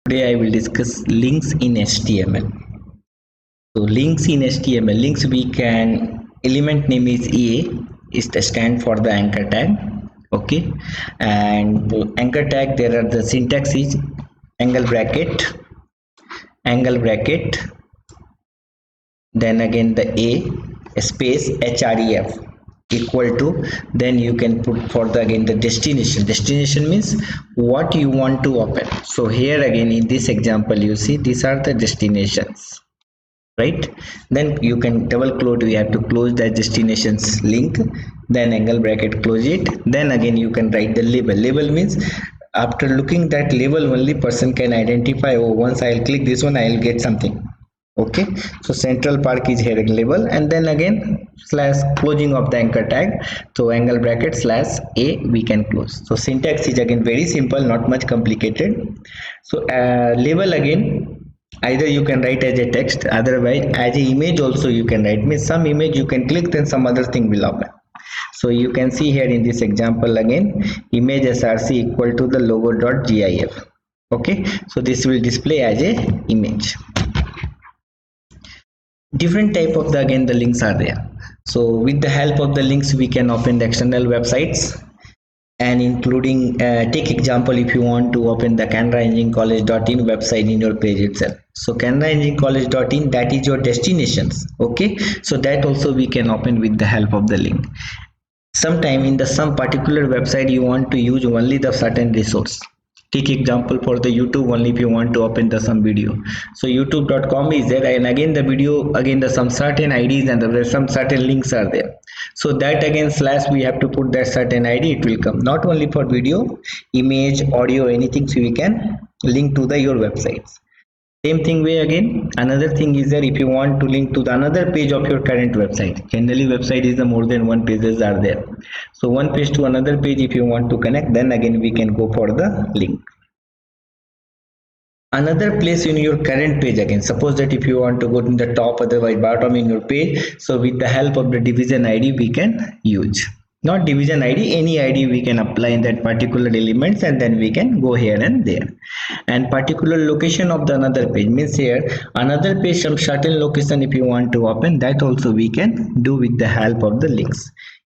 Today I will discuss links in HTML. So links in HTML, links we can, element name is A, is the stand for the anchor tag. Okay, and anchor tag, there are the syntax is angle bracket, then again the A space href equal to, then you can put for the again the destination means what you want to open. So here again in this example you see these are the destinations, right? Then you can double close, you have to close that destinations link, then angle bracket, close it, then again you can write the label means after looking that label only person can identify, oh once I'll click this one I'll get something. Okay, so Central Park is here label, and then again slash closing of the anchor tag, so angle bracket slash A we can close. So syntax is again very simple, not much complicated. So label again, either you can write as a text, otherwise as a image also you can write, means some image you can click then some other thing will open. So you can see here in this example again image src equal to the logo.gif. Okay, so this will display as a image. Different type of the again the links are there. So with the help of the links we can open the external websites, and including take example, if you want to open the canaraenginecollege.in website in your page itself. So canaraenginecollege.in, that is your destinations. Okay, so that also we can open with the help of the link. Sometime in the some particular website you want to use only the certain resource. Take example for the YouTube only, if you want to open the some video, so youtube.com is there, and again the video again the some certain IDs and there some certain links are there. So that again slash we have to put that certain ID, it will come not only for video, image, audio, anything, so we can link to the your websites. Same thing way again another thing is there, if you want to link to the another page of your current website, generally website is the more than one pages are there, so one page to another page if you want to connect, then again we can go for the link. Another place in your current page, again suppose that if you want to go to the top, otherwise bottom in your page, so with the help of the division ID we can use, not division ID, any ID we can apply in that particular elements, and then we can go here and there. And particular location of the another page means here another page some certain location if you want to open, that also we can do with the help of the links.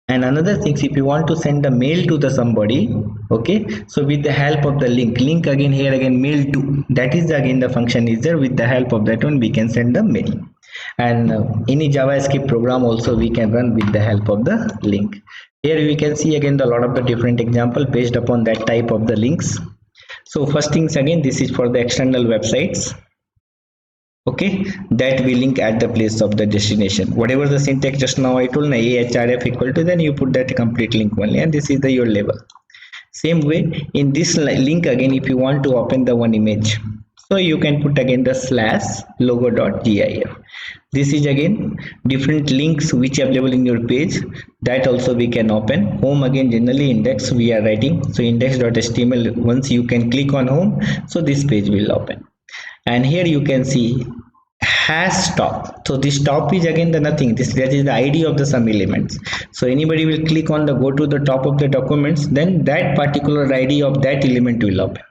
And another thing, if you want to send the mail to the somebody, okay, so with the help of the link again here again mail to, that is again the function is there, with the help of that one we can send the mail. And any JavaScript program also we can run with the help of the link. Here we can see again the lot of the different example based upon that type of the links. So first things again, this is for the external websites. Okay, that we link at the place of the destination, whatever the syntax just now I told, href equal to, then you put that complete link only, and this is the your label. Same way in this link again, if you want to open the one image, so you can put again the slash logo.gif. This is again different links which are available in your page, that also we can open. Home again generally index we are writing, so index.html, once you can click on home, so this page will open. And here you can see has top, so this top is again the nothing, this that is the ID of the some elements, so anybody will click on the go to the top of the documents, then that particular ID of that element will open.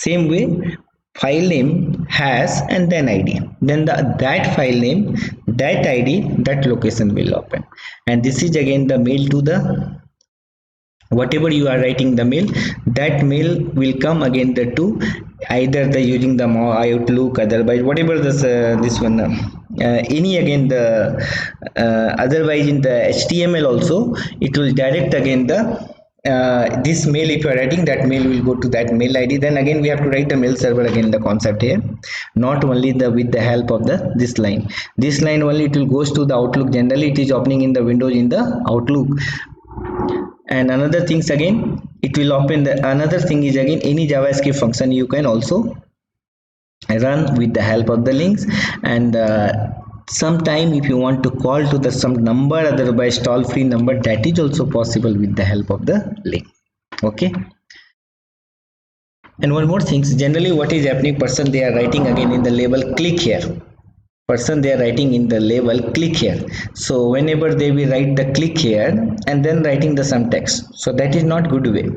Same way file name has and then ID, then that file name, that ID, that location will open. And this is again the mail to the whatever you are writing the mail, that mail will come again the to either the using the Outlook, otherwise whatever this one any again the otherwise in the HTML also it will direct again the this mail, if you are writing that mail will go to that mail ID, then again we have to write the mail server again, the concept here, not only the with the help of the this line only it will goes to the Outlook, generally it is opening in the Windows in the Outlook. And another things again it will open the another thing is again any JavaScript function you can also run with the help of the links. And sometime if you want to call to the some number, otherwise toll free number, that is also possible with the help of the link. Okay, And one more thing, generally what is happening, person they are writing again in the label click here, person they are writing in the label click here. So whenever they will write the click here and then writing the some text, so that is not good way,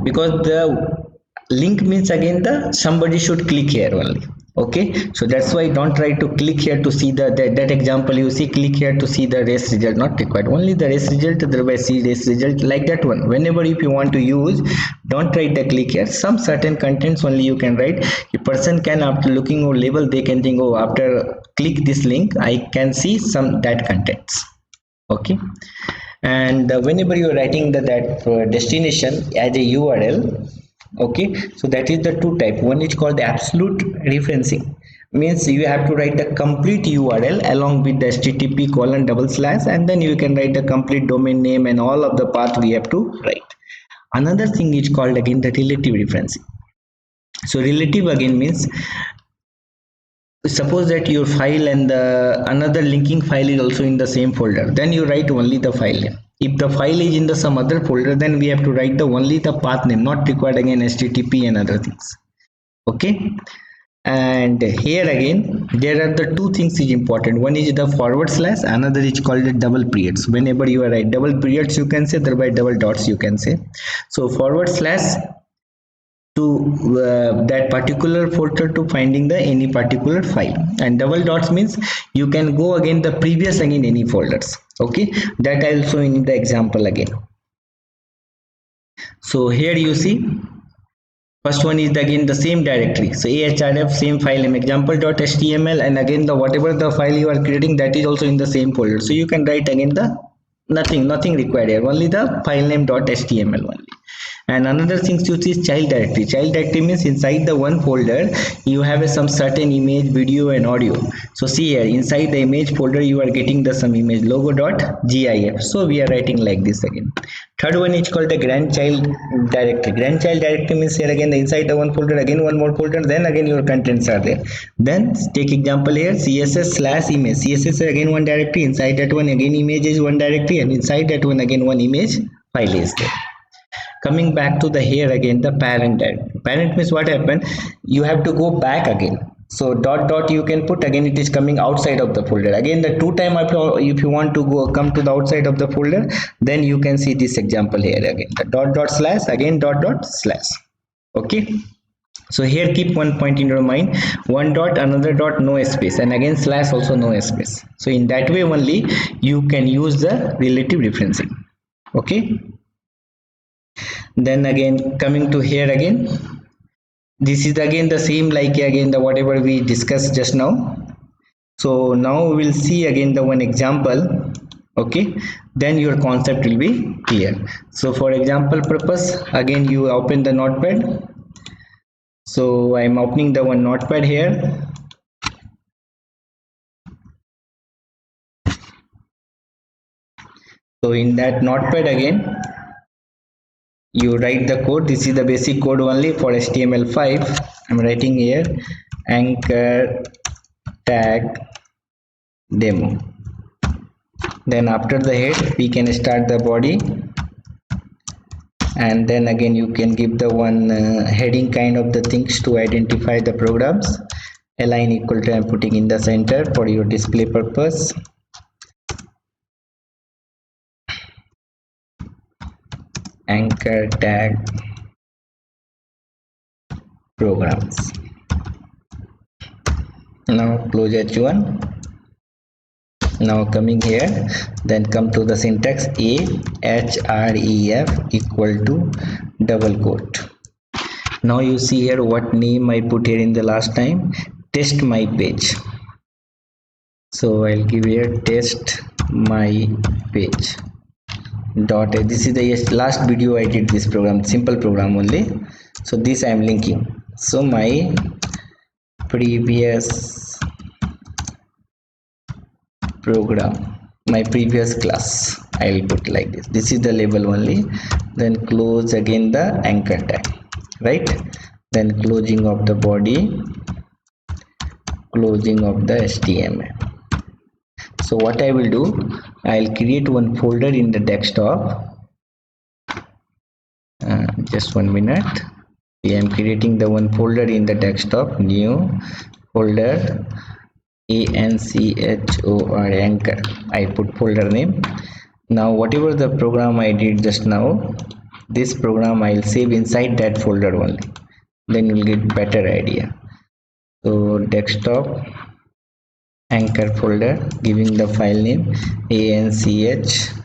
because the link means again the somebody should click here only. Okay, so that's why don't try to click here to see that example you see, click here to see the race result, not required. Only the race result, otherwise see race result, like that one. Whenever if you want to use, don't write the click here. Some certain contents only you can write. A person can, after looking over label, they can think, oh, after click this link I can see some that contents. Okay, and whenever you are writing that destination as a URL, okay, so that is the two type. One is called the absolute referencing, means you have to write the complete URL along with the http colon double slash, and then you can write the complete domain name and all of the path we have to write. Another thing is called again the relative referencing. So relative again means, suppose that your file and the another linking file is also in the same folder, then you write only the file name. If the file is in the some other folder, then we have to write the only the path name, not required again http and other things. Okay, and here again there are the two things is important. One is the forward slash, another is called the double periods. Whenever you write double periods you can say, thereby double dots you can say. So forward slash to that particular folder to finding the any particular file, and double dots means you can go again the previous again any folders. Okay, that I'll show in the example again. So here you see, first one is again the same directory, so ahref same file name example.html, and again the whatever the file you are creating, that is also in the same folder. So you can write again the nothing required here, only the file name .html only. And another thing you see is child directory. Child directory means inside the one folder you have some certain image, video and audio. So see here, inside the image folder you are getting the some image logo.gif, so we are writing like this again. Third one is called the grandchild directory. Grandchild directory means here again the inside the one folder, again one more folder, then again your contents are there. Then take example here, css/image. css is again one directory, inside that one again image is one directory, and inside that one again one image file is there. Coming back to the here again the parent directory. Parent means what happened, you have to go back again. So dot you can put, again it is coming outside of the folder. Again the two time if you want to go come to the outside of the folder, then you can see this example here again the dot slash, again dot slash. Okay, so here keep one point in your mind, one dot, another dot, no space, and again slash also no space. So in that way only you can use the relative referencing. Okay, then again coming to here again, this is again the same like again the whatever we discussed just now. So now we will see again the one example. Okay, then your concept will be clear. So for example purpose, again you open the notepad. So I am opening the one notepad here. So in that notepad again you write the code. This is the basic code only for HTML5. I'm writing here anchor tag demo. Then after the head we can start the body, and then again you can give the one heading kind of the things to identify the programs. Align equal to I'm putting in the center for your display purpose. Anchor tag programs. Now close H1. Now coming here, then come to the syntax ahref equal to double quote. Now you see here what name I put here in the last time, test my page. So I'll give here test my page dot. This is the last video I did this program, simple program only. So this I am linking. So my previous program, my previous class, I will put like this. This is the label only. Then close again the anchor tag, right? Then closing of the body, closing of the HTML. So what I will do, I'll create one folder in the desktop. Just 1 minute. I am creating the one folder in the desktop, new folder, ANCHOR, anchor. I put folder name. Now whatever the program I did just now, this program I'll save inside that folder only, then you'll get better idea. So desktop anchor folder, giving the file name anch.html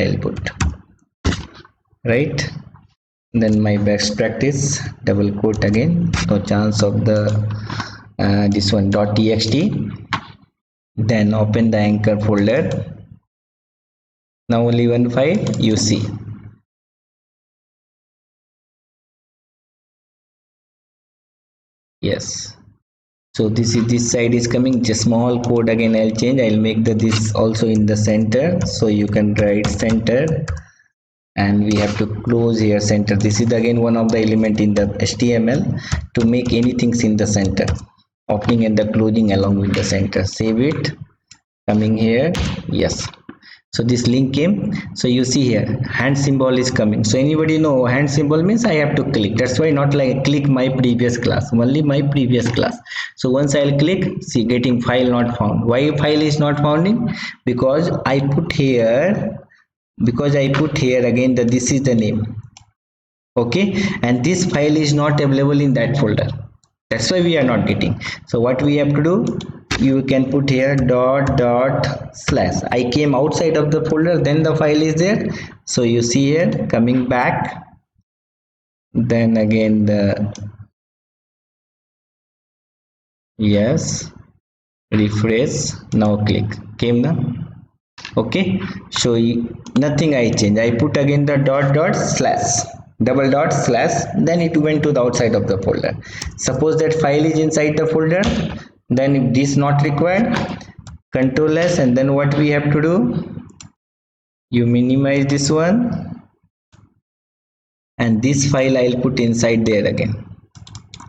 I'll put, right? Then my best practice, double quote again, no chance of the this one .txt. Then open the anchor folder. Now only one file you see. Yes, so this side is coming, just small code again I'll change. I'll make this also in the center, so you can write center, and we have to close here center. This is again one of the element in the HTML to make anything in the center, opening and the closing along with the center. Save it, coming here, yes. So this link came, so you see here hand symbol is coming. So anybody know hand symbol means I have to click, that's why not like click my previous class, only my previous class. So once I'll click, see getting file not found. Why file is not founding? Because I put here again that this is the name, okay, and this file is not available in that folder, that's why we are not getting. So what we have to do, you can put here // I came outside of the folder, then the file is there. So you see here coming back, then again the yes, refresh, now click, came now, okay. So nothing I change, I put again the // then it went to the outside of the folder. Suppose that file is inside the folder, then if this not required, Control S, and then what we have to do, you minimize this one, and this file I'll put inside there again.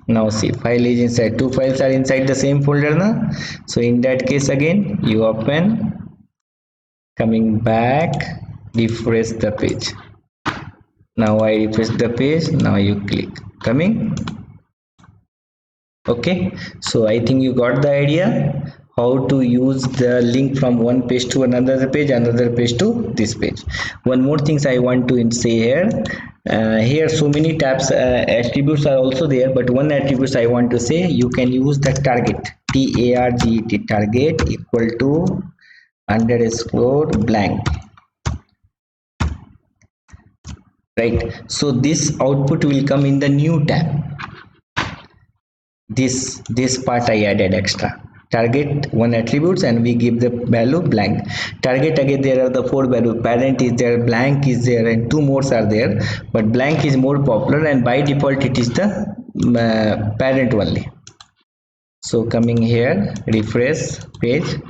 Now see, file is inside, two files are inside the same folder now. So in that case again you open, coming back, refresh the page. Now I refresh the page, now you click, coming, okay. So I think you got the idea how to use the link from one page to another page to this page. One more things I want to say here, here so many tabs, attributes are also there, but one attributes I want to say, you can use the target, TARGET, target equal to underscore blank, right? So this output will come in the new tab. This part I added extra, target one attributes, and we give the value blank. Target again there are the four value, parent is there, blank is there, and two more are there, but blank is more popular and by default it is the parent only. So coming here, refresh page.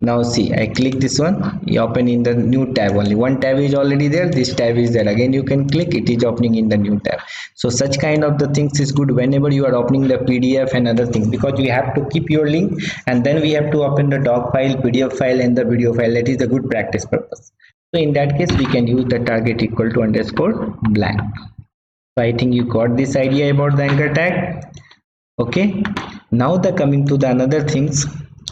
Now see, I click this one, you open in the new tab only. One tab is already there, this tab is there. Again you can click, it is opening in the new tab. So such kind of the things is good whenever you are opening the PDF and other things, because you have to keep your link, and then we have to open the doc file, PDF file, and the video file. That is the good practice purpose. So in that case we can use the target equal to underscore blank. So I think you got this idea about the anchor tag. Okay, now the coming to the another things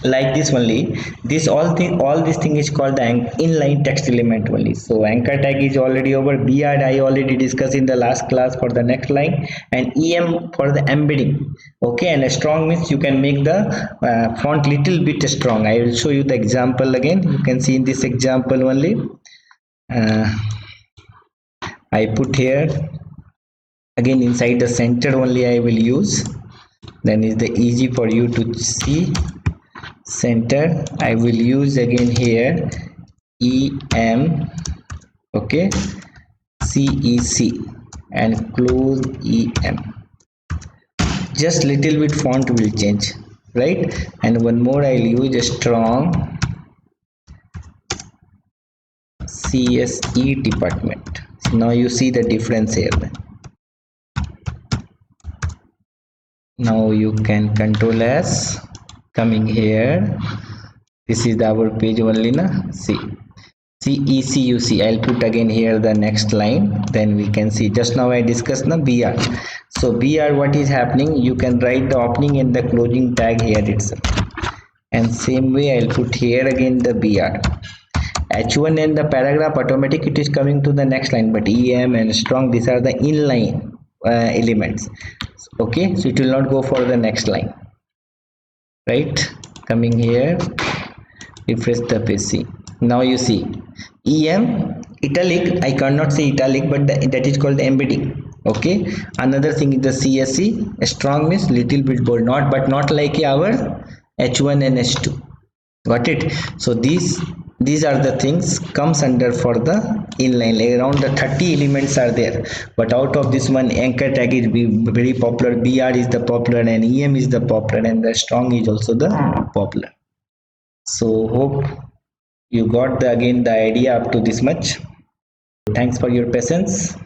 like this only, this all this thing is called the inline text element only. So anchor tag is already over, BR I already discussed in the last class for the next line, and EM for the embedding, okay. And a strong means you can make the font little bit strong. I will show you the example again. You can see in this example only, I put here again inside the center only I will use, then is the easy for you to see. Center I will use again here EM, okay, CEC, and close EM. Just little bit font will change, right? And one more I'll use a strong CSE department. So now you see the difference here. Now you can Control S, coming here, this is our page only na, see See ECUC, I'll put again here the next line, then we can see. Just now I discussed the BR. So BR, what is happening? You can write the opening and the closing tag here itself. And same way I'll put here again the BR. H1 and the paragraph automatic it is coming to the next line, but EM and strong, these are the inline elements. Okay, so it will not go for the next line. Right, coming here, refresh the page. See, now you see EM italic, I cannot say italic, but that is called embedding. Okay, another thing is the CSC, strong means little bit bold, not but not like our H1 and H2. Got it? So these are the things comes under for the inline. Like around the 30 elements are there, but out of this one, anchor tag is very popular, BR is the popular, and EM is the popular, and the strong is also the popular. So hope you got the again the idea up to this much. Thanks for your patience.